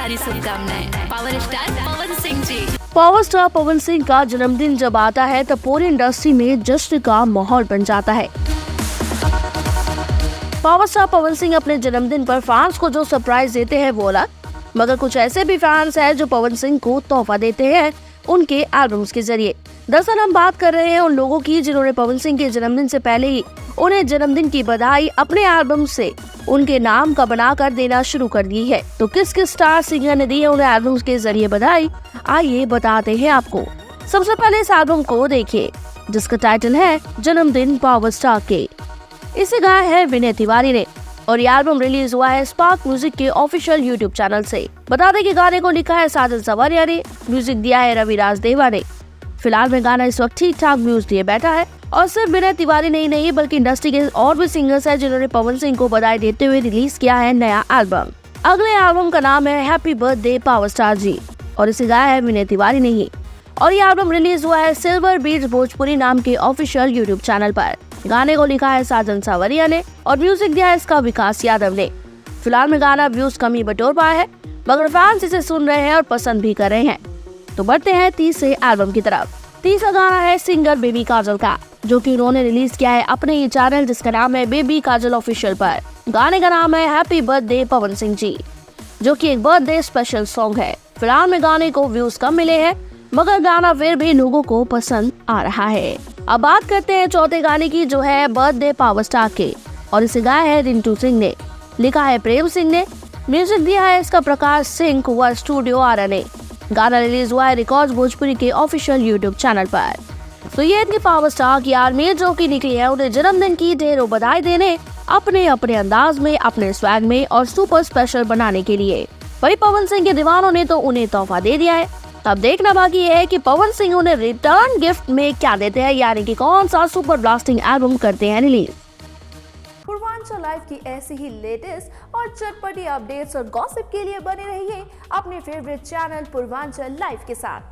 सारी शुभकामनाएं। Power star Pawan Singh ji. Power star Pawan Singh का जन्मदिन जब आता है तो पूरी इंडस्ट्री में जश्न का माहौल बन जाता है। पावर स्टार पवन सिंह अपने जन्मदिन पर फैंस को जो सरप्राइज देते हैं वो अलग, मगर कुछ ऐसे भी फैंस हैं जो पवन सिंह को तोहफा देते हैं उनके एल्बम्स के जरिए। दरअसल हम बात कर रहे हैं उन लोगों की जिन्होंने पवन सिंह के जन्मदिन से पहले ही उन्हें जन्मदिन की बधाई अपने एल्बम से उनके नाम का बनाकर देना शुरू कर दी है। तो किस किस स्टार सिंगर ने दी है उन्हें एल्बम्स के जरिए बधाई, आइए बताते हैं आपको। सबसे पहले इस एल्बम को देखिए जिसका टाइटल है जन्मदिन पावर स्टार के। इसे गाया है विनय तिवारी ने और ये एल्बम रिलीज हुआ है स्पार्क म्यूजिक के ऑफिशियल यूट्यूब चैनल से। बता दें कि गाने को लिखा है साजन सवारिया ने, म्यूजिक दिया है रविराज देवा ने। फिलहाल में गाना इस वक्त ठीक ठाक व्यूज दिए बैठा है और सिर्फ विनय तिवारी नहीं बल्कि इंडस्ट्री के और भी सिंगर्स हैं जिन्होंने पवन सिंह को बधाई देते हुए रिलीज किया है नया एल्बम। अगले एल्बम का नाम है हैप्पी बर्थडे पावर स्टार जी और इसे गाया है विनय तिवारी ने ही और ये एल्बम रिलीज हुआ है सिल्वर बीट्स भोजपुरी नाम के ऑफिशियल यूट्यूब चैनल पर। गाने को लिखा है साजन सावरिया ने और म्यूजिक दिया है इसका विकास यादव ने। फिलहाल में गाना व्यूज कमी बटोर पाया है मगर फैंस इसे सुन रहे हैं और पसंद भी कर रहे हैं। तो बढ़ते हैं तीसरे एल्बम की तरफ। तीसरा गाना है सिंगर बेबी काजल का, जो कि उन्होंने रिलीज किया है अपने ये चैनल जिसका नाम है बेबी काजल ऑफिशियल पर। गाने का नाम है हैप्पी बर्थडे पवन सिंह जी, जो कि एक बर्थडे स्पेशल सॉन्ग है। फिलहाल में गाने को व्यूज कम मिले हैं मगर गाना फिर भी लोगों को पसंद आ रहा है। अब बात करते हैं चौथे गाने की जो है बर्थडे पावर स्टार के और इसे गाया है रिंटू सिंह ने, लिखा है प्रेम सिंह ने, म्यूजिक दिया है इसका प्रकाश सिंह व स्टूडियो आरा ने। गाना रिलीज हुआ है रिकॉर्ड्स भोजपुरी के ऑफिशियल यूट्यूब चैनल पर। तो ये इतनी पावर स्टार की आर्मी जो की निकली है उन्हें जन्मदिन की ढेरों बधाई देने अपने अपने अंदाज में, अपने स्वैग में और सुपर स्पेशल बनाने के लिए। वही पवन सिंह के दीवानों ने तो उन्हें तोहफा दे दिया है। अब देखना बाकी है कि पवन सिंह उन्हें रिटर्न गिफ्ट में क्या देते हैं, यानी कि कौन सा सुपर ब्लास्टिंग एल्बम करते हैं रिलीज। पूर्वांचल लाइव की ऐसी ही लेटेस्ट और चटपटी अपडेट्स और गॉसिप के लिए बने रहिए अपने फेवरेट चैनल पूर्वांचल लाइव के साथ।